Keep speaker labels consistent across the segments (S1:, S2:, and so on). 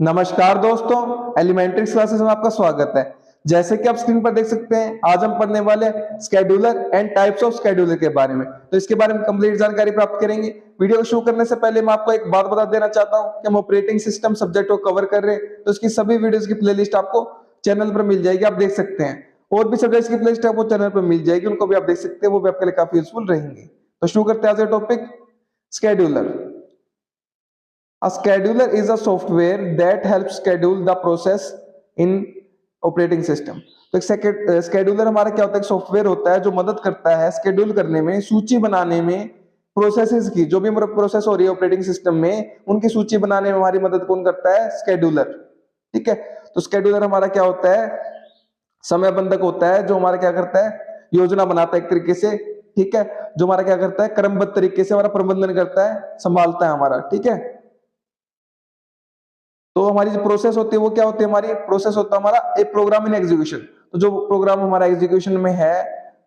S1: नमस्कार दोस्तों, elementary classes में आपका स्वागत है। जैसे कि आप स्क्रीन पर देख सकते हैं, आज हम पढ़ने वाले scheduler and types of scheduler के बारे में। तो इसके बारे में कंप्लीट जानकारी प्राप्त करेंगे। वीडियो को शुरू करने से पहले मैं आपको एक बात बता देना चाहता हूं कि हम ऑपरेटिंग सिस्टम सब्जेक्ट को कवर कर रहे हैं, तो इसकी सभी वीडियोस की प्लेलिस्ट आपको चैनल पर मिल जाएगी, आप देख सकते हैं। और भी सब्जेक्ट्स की प्लेलिस्ट आपको चैनल पर मिल जाएगी, उनको भी आप देख सकते हैं, वो भी आपके लिए काफी यूजफुल रहेंगी। तो शुरू करते हैं आज का topic, scheduler. A scheduler is a software that helps schedule the process in operating system। तो एक स्केड्यूलर हमारा क्या होता है, एक सॉफ्टवेयर होता है जो मदद करता है स्केड्यूल करने में, सूची बनाने में, प्रोसेसेस की, जो भी हमारा प्रोसेस हो रही है ऑपरेटिंग सिस्टम में, उनकी सूची बनाने में हमारी मदद कौन करता है? स्केड्यूलर। ठीक है, तो स्केड्यूलर हमारा क्या होता है? समय बंधक होता है, जो हमारा क्या करता है? योजना बनाता है एक तरीके से। ठीक है, जो हमारा क्या करता है? क्रमबद्ध तरीके से हमारा प्रबंधन करता है, संभालता है हमारा। ठीक है, तो हमारी जो प्रोसेस होती है वो क्या होती है? हमारी प्रोसेस होता है हमारा ए प्रोग्राम इन एग्जीक्यूशन। तो जो प्रोग्राम हमारा एग्जीक्यूशन में है,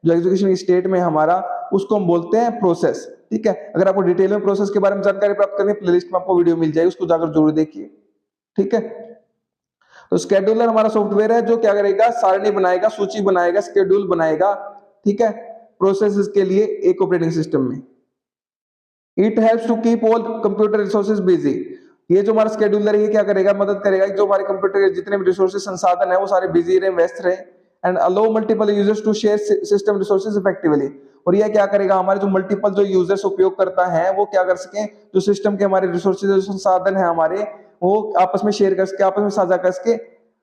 S1: जो एग्जीक्यूशन स्टेट में हमारा, उसको हम बोलते हैं प्रोसेस। ठीक है, अगर आपको डिटेल में प्रोसेस के बारे में जानकारी प्राप्त करनी है, प्लेलिस्ट में आपको वीडियो मिल जाएगी, उसको जाकर जरूर देखिए। ठीक है, तो स्केड्यूलर हमारा सॉफ्टवेयर है जो क्या करेगा? सारणी बनाएगा, सूची बनाएगा, स्केड्यूल बनाएगा। ठीक है, प्रोसेस के लिए एक ऑपरेटिंग सिस्टम में। It helps to keep all computer resources busy. ये जो हमारा स्केड्यूलर है, ये क्या करेगा? मदद करेगा कि जो हमारे कंप्यूटर के जितने भी रिसोर्सेज, संसाधन है, वो सारे बिजी रहे, व्यस्त रहे। And allow multiple users to share system resources effectively. और ये क्या करेगा? हमारे जो मल्टीपल जो यूजर्स उपयोग करता है, वो क्या कर सके? जो सिस्टम के हमारे रिसोर्सेज, जो संसाधन है हमारे, वो आपस में शेयर कर सके, आपस में साझा कर सके,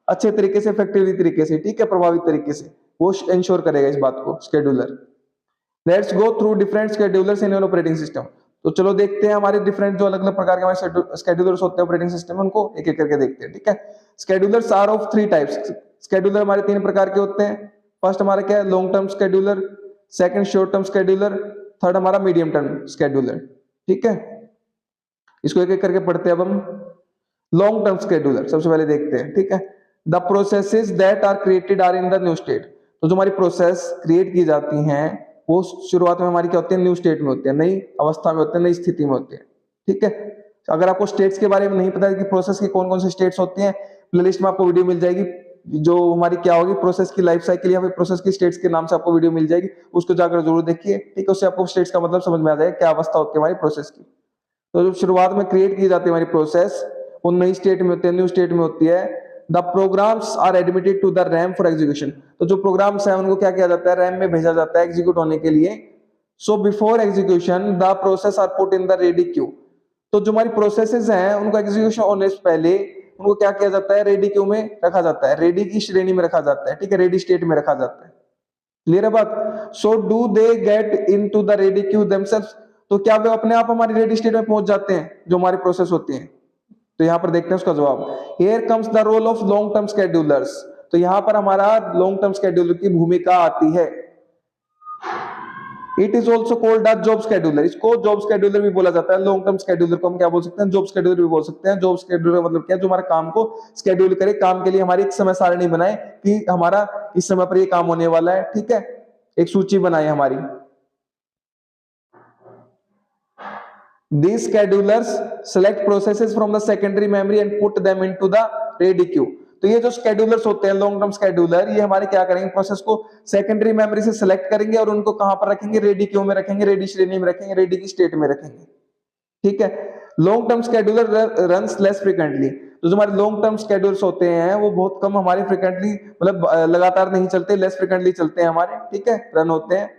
S1: अच्छे तरीके से, इफेक्टिवली तरीके से। ठीक है, प्रभावी तरीके से वो इंश्योर करेगा इस बात को, scheduler. Let's go through different schedulers in your operating system. तो चलो देखते हैं हमारे डिफरेंट जो अलग अलग प्रकार के हमारे स्केड्यूलर्स होते हैं ऑपरेटिंग सिस्टम में, उनको एक एक करके देखते हैं। ठीक है, schedulers are of three types. Scheduler हमारे तीन प्रकार के होते हैं। फर्स्ट हमारा क्या है? Long term scheduler. Second short term scheduler. Third हमारा मीडियम टर्म स्केड्यूलर। ठीक है, इसको एक एक करके पढ़ते हैं अब हम। लॉन्ग टर्म स्केड्यूलर सबसे पहले देखते हैं। ठीक है, the processes that are created are in the new state. तो जो हमारी प्रोसेस क्रिएट की जाती हैं, वो शुरुआत में हमारी क्या होती है? न्यू स्टेट में होती है, नई अवस्था में होती है, नई स्थिति में होती है। ठीक है, अगर आपको स्टेट्स के बारे में नहीं पता है कि प्रोसेस की कौन कौन सी स्टेट्स होती हैं, प्लेलिस्ट में आपको वीडियो मिल जाएगी, जो हमारी क्या होगी, प्रोसेस की लाइफ साइकिल या फिर प्रोसेस की स्टेट्स के नाम से आपको वीडियो मिल जाएगी, उसको जाकर जरूर देखिए। ठीक है, उससे आपको स्टेट्स का मतलब समझ में आ जाएगा, क्या अवस्था होती है हमारी प्रोसेस की। तो जो शुरुआत में क्रिएट की जाती है हमारी प्रोसेस, वो नई स्टेट में होती है, न्यू स्टेट में होती है। The programs are admitted to the RAM for execution. तो जो प्रोग्राम्स है उनको क्या किया जाता है? रैम में भेजा जाता है एग्जीक्यूट होने के लिए। So before execution the process are put in the ready queue. तो जो हमारी प्रोसेसेस हैं, उनको एग्जीक्यूशन होने से पहले उनको क्या किया जाता है? रेडी क्यू में रखा जाता है, रेडी की श्रेणी में रखा जाता है। ठीक है, रेडी स्टेट में रखा जाता है। क्लियर है बात? So do they get into the ready Q themselves. तो क्या वे अपने आप हमारी रेडी स्टेट में पहुंच जाते हैं, जो हमारी प्रोसेस होती है? तो यहां पर देखते हैं उसका जवाब। Here comes the role of long term schedulers. तो यहां पर हमारा लॉन्ग टर्म स्केड्यूलर की भूमिका आती है। It is also called a job scheduler. इसको जॉब स्केड्यूलर भी बोला जाता है। लॉन्ग टर्म स्केड्यूलर को हम क्या बोल सकते हैं? जॉब स्केड्यूलर भी बोल सकते हैं। जॉब स्केड्यूलर मतलब क्या? जो हमारे काम को स्केड्यूल करे, काम के लिए हमारी एक समय सारणी बनाए कि हमारा इस समय पर ये काम होने वाला है। ठीक है, एक सूची बनाए हमारी। These schedulers select processes from the secondary memory and put them into the ready queue। तो ये जो स्केड्यूलर्स होते हैं, लॉन्ग टर्म स्केड्यूलर, ये हमारे क्या करेंगे? प्रोसेस को सेकेंडरी मेमोरी से सिलेक्ट करेंगे और उनको कहां पर रखेंगे? रेडी क्यू में रखेंगे, रेडी श्रेणी में रखेंगे, रेडी की स्टेट में रखेंगे। ठीक है, long term scheduler runs less frequently. तो जो हमारे लॉन्ग टर्म स्केड्यूल्स होते हैं, वो बहुत कम हमारे फ्रीक्वेंटली, मतलब लगातार नहीं चलते, लेस फ्रीक्वेंटली चलते हैं हमारे। ठीक है, रन होते हैं।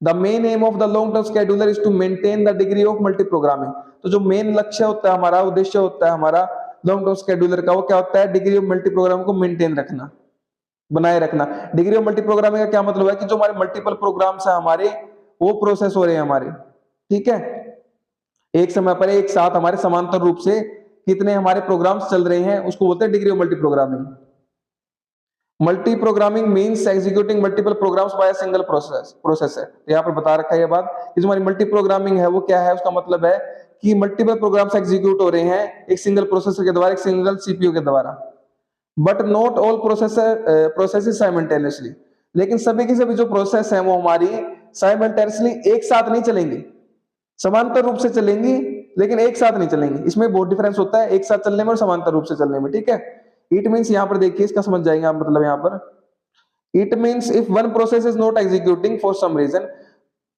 S1: The main aim of the long term scheduler is to maintain the degree of multi-programming। तो जो मेन लक्ष्य होता है हमारा, उद्देश्य होता है हमारा लॉन्ग टर्म स्केड्यूलर का, वो क्या होता है? डिग्री ऑफ मल्टी प्रोग्राम को मेंटेन रखना, बनाए रखना। डिग्री ऑफ मल्टी प्रोग्रामिंग का क्या मतलब है? कि जो हमारे मल्टीपल प्रोग्राम्स है हमारे, वो प्रोसेस हो रहे हैं हमारे। ठीक है, एक समय पर एक साथ हमारे समांतर रूप से कितने हमारे प्रोग्राम्स चल रहे हैं, उसको बोलते हैं degree of multi programming. Multi programming means executing multiple programs by single process है। तो यहाँ पर बता रखा है ये बात कि जो हमारी मल्टी प्रोग्रामिंग है वो क्या है? उसका मतलब है कि मल्टीपल प्रोग्राम्स एग्जीक्यूट हो रहे हैं एक सिंगल प्रोसेसर के द्वारा, एक सिंगल सीपीयू के द्वारा। But not all processes simultaneously. लेकिन सभी की सभी जो प्रोसेस है वो हमारी साइमल्टेनियसली एक साथ नहीं चलेंगी, समांतर रूप से चलेंगी, लेकिन एक साथ नहीं चलेंगे, इसमें बहुत डिफरेंस होता है एक साथ चलने में और समांतर रूप से चलने में, ठीक है। इट मीन्स यहाँ पर देखिए, इसका समझ जाएंगे आप, मतलब यहाँ पर it means if one process is not executing for some reason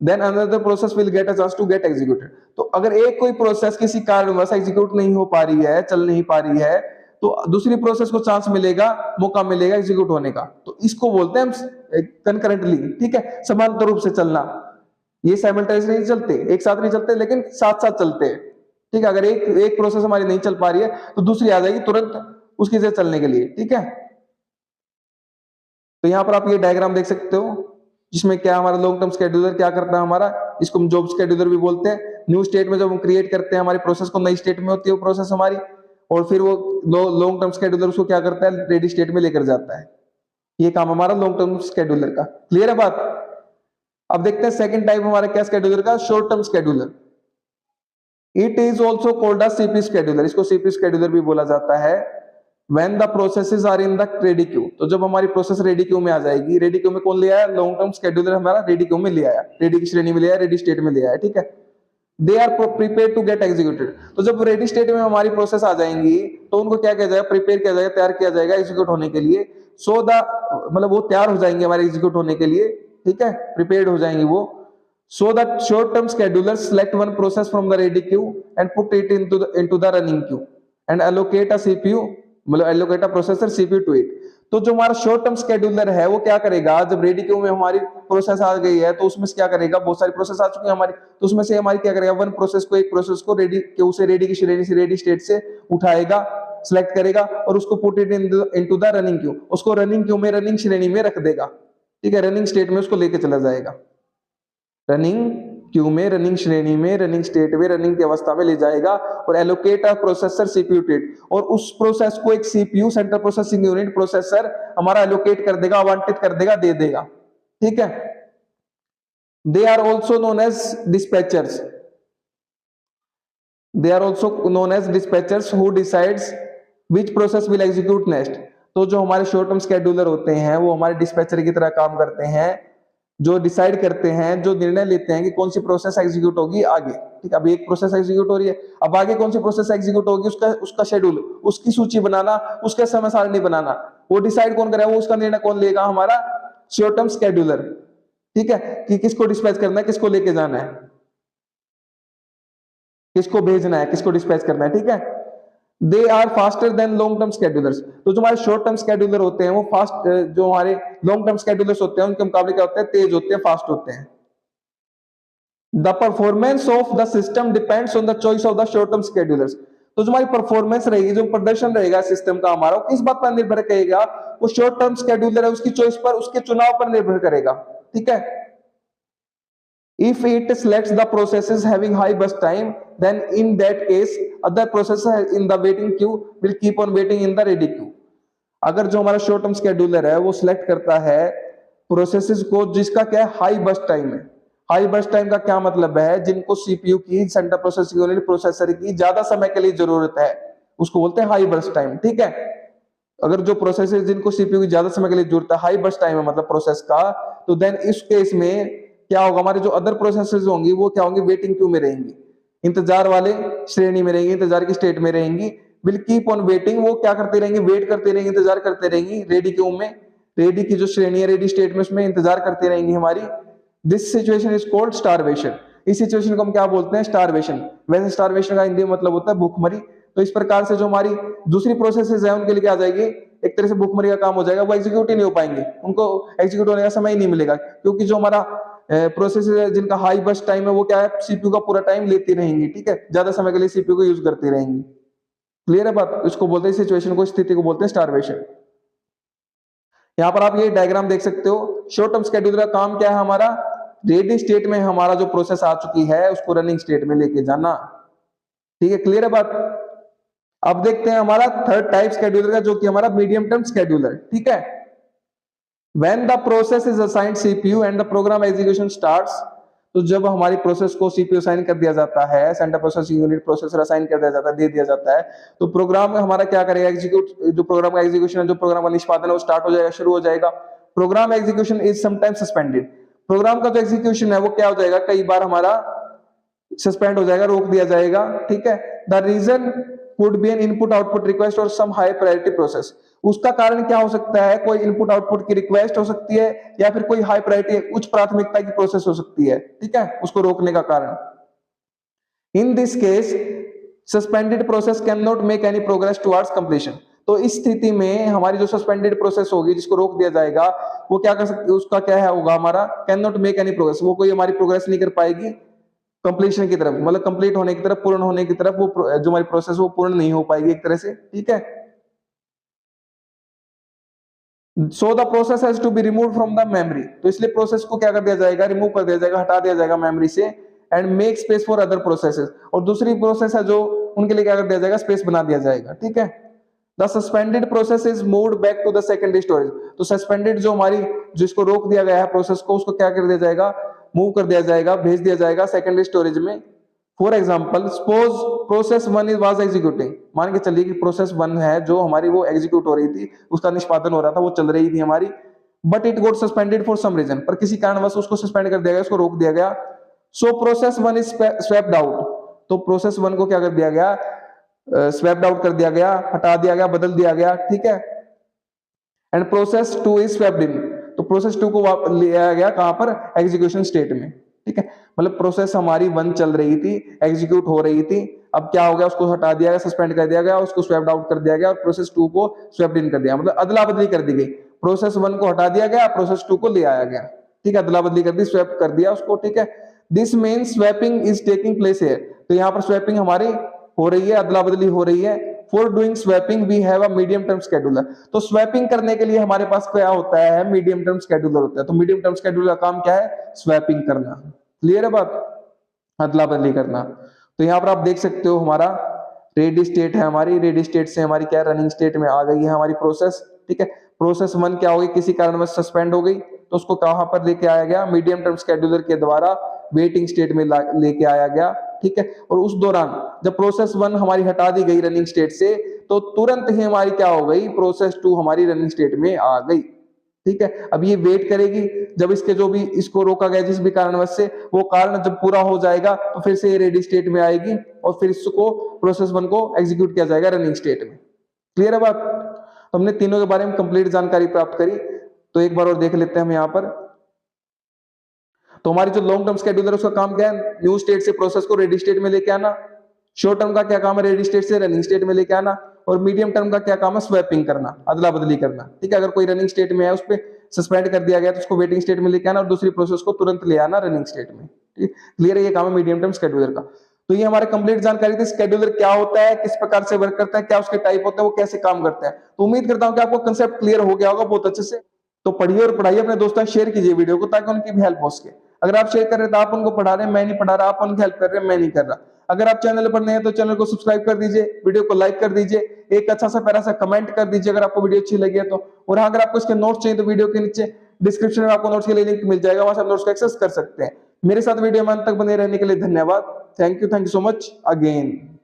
S1: then another process will get a chance to get executed. तो अगर एक कोई प्रोसेस किसी कारणवश एग्जीक्यूट नहीं हो पा रही है, चल नहीं पा रही है, तो दूसरी प्रोसेस को चांस मिलेगा, मौका मिलेगा एग्जीक्यूट होने का। तो इसको बोलते हैं हम कंकरेंटली, ठीक है, समांतर रूप से चलना। ये साइमल्टेनियसली नहीं चलते, एक साथ नहीं चलते, लेकिन साथ साथ चलते हैं, ठीक है। अगर एक प्रोसेस हमारी नहीं चल पा रही है तो दूसरी आ जाएगी तुरंत उसकी जगह चलने के लिए, ठीक है। तो यहां पर आप ये डायग्राम देख सकते हो, जिसमें क्या हमारा लॉन्ग टर्म शेड्यूलर क्या करता है हमारा, इसको हम जॉब शेड्यूलर भी बोलते हैं। न्यू स्टेट में जब हम क्रिएट करते हैं हमारी प्रोसेस को, नई स्टेट में होती है वो प्रोसेस हमारी, और फिर वो लॉन्ग टर्म शेड्यूलर उसको क्या करता है, रेडी स्टेट में लेकर जाता है। ये काम हमारा लॉन्ग टर्म शेड्यूलर का। क्लियर है बात। अब देखते हैं सेकंड टाइप हमारा क्या शेड्यूलर का, short term scheduler. It is also called a CP scheduler, इसको सीपी शेड्यूलर भी बोला जाता है। When the processes are in the ready queue, तो जब हमारी प्रोसेस रेडी क्यू में आ जाएगी, रेडी क्यू में कौन ले आया, लॉन्ग टर्म शेड्यूलर हमारा रेडी क्यू में ले आया, रेडी की श्रेणी में ले आया, रेडी स्टेट में ले आया, ठीक है। They are prepare to get executed, तो जब रेडी स्टेट में हमारी प्रोसेस आ जाएंगी तो उनको क्या किया जाएगा, प्रिपेयर किया जाएगा, तैयार किया जाएगा एग्जीक्यूट होने के लिए। सो द मतलब वो तैयार हो जाएंगे हमारे एग्जीक्यूट होने के लिए, ठीक है, प्रिपेयर्ड हो जाएंगी वो। So that short term scheduler select one process from the ready queue and put it into the running queue and allocate a CPU, मतलब allocate a processor CPU to it. तो जो हमारा शॉर्ट टर्म शेड्यूलर है वो क्या करेगा, जब ready queue में हमारी प्रोसेस आ गई है तो उसमें से क्या करेगा, बहुत सारी प्रोसेस आ चुकी है हमारी, तो उसमें से हमारी क्या करेगा, वन प्रोसेस को, एक प्रोसेस को रेडी क्यू से, रेडी की श्रेणी से, रेडी स्टेट से उठाएगा, सिलेक्ट करेगा और उसको put it into the running Q, उसको रनिंग क्यू में, रनिंग श्रेणी में रख देगा, ठीक है, रनिंग स्टेट में उसको लेके चला जाएगा, रनिंग क्यू में, रनिंग श्रेणी में, रनिंग स्टेट में, रनिंग की अवस्था में ले जाएगा और allocate a processor CPU to it, और उस प्रोसेस को एक CPU, central processing unit, processor हमारा एलोकेट कर देगा, आवंटित कर देगा, दे देगा, ठीक है। They are also known as dispatchers, they are also known as dispatchers who decides which process will execute next. तो जो हमारे शॉर्ट टर्म शेड्यूलर होते हैं वो हमारे डिस्पैचर की तरह काम करते हैं, जो डिसाइड करते हैं, जो निर्णय लेते हैं कि कौन सी प्रोसेस एग्जीक्यूट होगी आगे, ठीक है। अब एक प्रोसेस एग्जीक्यूट हो रही है, अब आगे कौन सी प्रोसेस एग्जीक्यूट होगी उसका शेड्यूल, उसकी सूची बनाना, उसका समय सारणी बनाना, वो डिसाइड कौन करेगा, वो उसका निर्णय कौन लेगा, हमारा शॉर्ट टर्म शेड्यूलर, ठीक है, कि किसको डिस्पैच करना है, किसको लेके जाना है, किसको भेजना है, किसको डिस्पैच करना है, ठीक है। They are faster than long term schedulers, तो जो हमारे शॉर्ट टर्म शेड्यूलर होते हैं वो फास्ट, जो हमारे लॉन्ग टर्म शेड्यूलर्स होते हैं उनके मुकाबले क्या होते हैं, तेज होते हैं, फास्ट होते हैं। The performance of the system depends on the choice of the short term schedulers, तो जो हमारी परफॉर्मेंस रहेगी, जो प्रदर्शन रहेगा सिस्टम का हमारा, वो किस बात पर निर्भर करेगा, वो शॉर्ट टर्म शेड्यूलर है उसकी चॉइस पर, उसके चुनाव पर निर्भर करेगा, ठीक है। If it selects the processes having high burst time, then in that case, other processes in the waiting queue will keep on waiting in the ready queue. अगर जो हमारा शॉर्ट टर्म शेड्यूलर है वो सिलेक्ट करता है processes को जिसका क्या है, हाई बर्स्ट टाइम है। हाई बर्स्ट टाइम का क्या मतलब है, जिनको सीपीयू की, सेंट्रल प्रोसेसिंग यूनिट, प्रोसेसर की ज्यादा समय के लिए जरूरत है, उसको बोलते हैं हाई बर्स्ट टाइम, ठीक है। अगर जो प्रोसेसर जिनको सीपीयू की ज्यादा समय के लिए जरूरत है, हाई बर्स्ट टाइम है मतलब प्रोसेस का, तो देन इस केस में क्या होगा, हमारे जो अदर प्रोसेसेस होंगी वो क्या होंगी, वेटिंग क्यू में रहेंगी, इंतजार वाले श्रेणी में रहेंगी, इंतजार की स्टेट में रहेंगी। विल कीप ऑन वेटिंग, वो क्या करते रहेंगे, वेट करते रहेंगे, इंतजार करते रहेंगी रेडी क्यू में, रेडी की जो श्रेणी है, रेडी स्टेट में, उसमें इंतजार करती रहेंगी हमारी। This situation is called starvation, इस सिचुएशन को हम क्या बोलते हैं, स्टारवेशन। वैसे स्टारवेशन का हिंदी में मतलब होता है भूखमरी। तो इस प्रकार से जो हमारी दूसरी प्रोसेसेस है उनके लिए क्या आ जाएगी, एक तरह से भूखमरी का काम हो जाएगा, वो एग्जीक्यूट ही नहीं हो पाएंगे, उनको एग्जीक्यूट होने का समय ही नहीं मिलेगा, क्योंकि जो हमारा प्रोसेस जिनका हाई बर्स्ट टाइम है वो क्या है, सीपीयू का पूरा टाइम लेती रहेंगी, ठीक है, ज्यादा समय के लिए सीपीयू को यूज करती रहेंगी। क्लियर है बात। इसको बोलते हैं, सिचुएशन को, स्थिति को बोलते हैं स्टारवेशन। यहां पर आप ये डायग्राम देख सकते हो, शॉर्ट टर्म शेड्यूलर का काम क्या है हमारा, रेडी स्टेट में हमारा जो प्रोसेस आ चुकी है उसको रनिंग स्टेट में लेके जाना, ठीक है। क्लियर है बात। अब देखते हैं हमारा थर्ड टाइप शेड्यूलर का, जो कि हमारा मीडियम टर्म शेड्यूलर, ठीक है। When the process is assigned CPU and the program execution starts, तो जब हमारी प्रोसेस को सीपीयू असाइन कर दिया जाता है, central processing unit processor assign कर दिया जाता है, दे दिया जाता है, तो प्रोग्राम हमारा क्या करेगा, एग्जीक्यूट, जो प्रोग्राम का एग्जीक्यूशन है, जो प्रोग्राम का निष्पादन है वो स्टार्ट हो जाएगा, शुरू हो जाएगा। Program execution is sometimes suspended, program का जो एग्जीक्यूशन है वो क्या हो जाएगा, कई बार हमारा सस्पेंड हो जाएगा, रोक दिया जाएगा, ठीक है। The reason could be an input output request और सम हाई प्रायोरिटी प्रोसेस। उसका कारण क्या हो सकता है, कोई इनपुट आउटपुट की रिक्वेस्ट हो सकती है या फिर कोई हाई प्रायोरिटी उच्च प्राथमिकता की प्रोसेस हो सकती है, ठीक है, उसको रोकने का कारण। In this case suspended process can not make any progress towards completion. तो इस स्थिति में हमारी जो सस्पेंडेड प्रोसेस होगी, जिसको रोक दिया जाएगा, वो क्या कर सकती है, उसका क्या है होगा हमारा, can not make any progress, वो कोई हमारी प्रोग्रेस नहीं कर पाएगी कंप्लीशन की तरफ, मतलब कंप्लीट होने की तरफ, पूर्ण होने की तरफ, वो जो हमारी प्रोसेस वो पूर्ण नहीं हो पाएगी एक तरह से, ठीक है। So the process has to be remove from the memory. तो इसलिए प्रोसेस को क्या कर दिया जाएगा, रिमूव कर दिया जाएगा, हटा दिया जाएगा मेमोरी से, and make space for other processes. और दूसरी प्रोसेस है जो उनके लिए क्या कर दिया जाएगा, स्पेस बना दिया जाएगा, ठीक है। The suspended process is moved back to the secondary storage. तो सस्पेंडेड जो हमारी, जिसको रोक दिया गया है प्रोसेस को, उसको क्या कर दिया जाएगा, मूव कर दिया जाएगा, भेज दिया जाएगा सेकेंडरी स्टोरेज में। For example, suppose process 1 was executing. मान के चलिए कि प्रोसेस 1 है जो हमारी वो एग्जीक्यूट हो रही थी, उसका निष्पादन हो रहा था, वो चल रही थी हमारी, but it got suspended for some reason. पर किसी कारणवश उसको सस्पेंड कर दिया गया, उसको रोक दिया गया। So process 1 is swept out. तो प्रोसेस 1 को क्या कर दिया गया, स्वेप्ड आउट कर दिया गया, हटा दिया गया, बदल दिया गया, ठीक है। एंड प्रोसेस 2 इज स्वेप्ड इन। तो प्रोसेस 2 को ले आया गया कहां पर, एग्जीक्यूशन स्टेट में, ठीक है। मतलब प्रोसेस हमारी 1 चल रही थी, एग्जीक्यूट हो रही थी, अब क्या हो गया, उसको हटा दिया गया, सस्पेंड कर दिया गया, उसको स्वेप्ड आउट कर दिया गया, और प्रोसेस 2 को स्वेप्ड इन कर दिया, मतलब अदला बदली कर दी गई। प्रोसेस 1 को हटा दिया गया, प्रोसेस 2 को ले आया गया, ठीक है, अदला बदली कर दी, स्वेप कर दिया उसको, ठीक है। This means swapping is taking place here. तो यहाँ पर स्वैपिंग हमारी हो रही है, अदला बदली हो रही है। For doing swapping we have a medium term scheduler. तो स्वैपिंग करने के लिए हमारे पास क्या होता है, मीडियम टर्म शेड्यूलर होता है। तो मीडियम टर्म शेड्यूलर का काम क्या है, स्वैपिंग करना। क्लियर है बात, अदला बदली करना। तो यहाँ पर आप देख सकते हो हमारा रेडी स्टेट है, हमारी रेडी स्टेट से हमारी क्या रनिंग स्टेट में आ गई है हमारी प्रोसेस, ठीक है। प्रोसेस 1 क्या हो गई, किसी कारणवश सस्पेंड हो गई, तो उसको कहां पर लेके आया गया, मीडियम टर्म शेड्यूलर के द्वारा वेटिंग स्टेट में लेके आया गया, ठीक है। और उस दौरान जब प्रोसेस 1 हमारी हटा दी गई रनिंग स्टेट से, तो तुरंत ही हमारी क्या हो गई, प्रोसेस 2 हमारी रनिंग स्टेट में आ गई, ठीक है। अब ये वेट करेगी, जब इसके जो भी इसको रोका गया जिस भी कारणवश से, वो कारण जब पूरा हो जाएगा तो फिर से ये रेडी स्टेट में आएगी, और फिर इसको प्रोसेस 1 को एग्जीक्यूट किया जाएगा रनिंग स्टेट में। क्लियर है बात। तो हमने तीनों के बारे में कंप्लीट जानकारी प्राप्त करी। तो एक बार और देख लेते हैं हम यहाँ पर। तो हमारी जो लॉन्ग टर्म शेड्यूलर, उसका काम क्या है, न्यू स्टेट से प्रोसेस को रेडी स्टेट में लेके आना। शॉर्ट टर्म का क्या काम है, रेडी स्टेट से रनिंग स्टेट में लेके आना। और मीडियम टर्म का क्या काम है, स्वैपिंग करना, अदला बदली करना, ठीक है। अगर कोई रनिंग स्टेट में है, उस पर सस्पेंड कर दिया गया, तो उसको वेटिंग स्टेट में लेके आना और दूसरी प्रोसेस को तुरंत ले आना रनिंग स्टेट में, ठीक। क्लियर है, ये काम है मीडियम टर्म शेड्यूलर का। तो ये हमारे कंप्लीट जानकारी थी, शेड्यूलर क्या होता है, किस प्रकार से वर्क करता है, क्या उसके टाइप होते हैं, वो कैसे काम करते हैं। तो उम्मीद करता हूं कि आपको कंसेप्ट क्लियर हो गया होगा बहुत अच्छे से। तो पढ़िए और पढ़ाइए, अपने दोस्तों शेयर कीजिए वीडियो को, ताकि उनकी भी हेल्प हो सके। अगर आप शेयर कर रहे हैं तो आप उनको पढ़ा रहे हैं, मैं नहीं पढ़ा रहा, आप उनकी हेल्प कर रहे हैं, मैं नहीं कर रहा। अगर आप चैनल पर नए हैं तो चैनल को सब्सक्राइब कर दीजिए, वीडियो को लाइक कर दीजिए, एक अच्छा सा प्यारा सा कमेंट कर दीजिए अगर आपको वीडियो अच्छी लगी है तो। और हाँ, अगर आपको इसके नोट्स चाहिए तो वीडियो के नीचे डिस्क्रिप्शन में आपको नोट्स के लिए लिंक मिल जाएगा, वहां से आप नोट्स को एक्सेस कर सकते हैं। मेरे साथ वीडियो में अंत तक बने रहने के लिए धन्यवाद। Thank you so much again.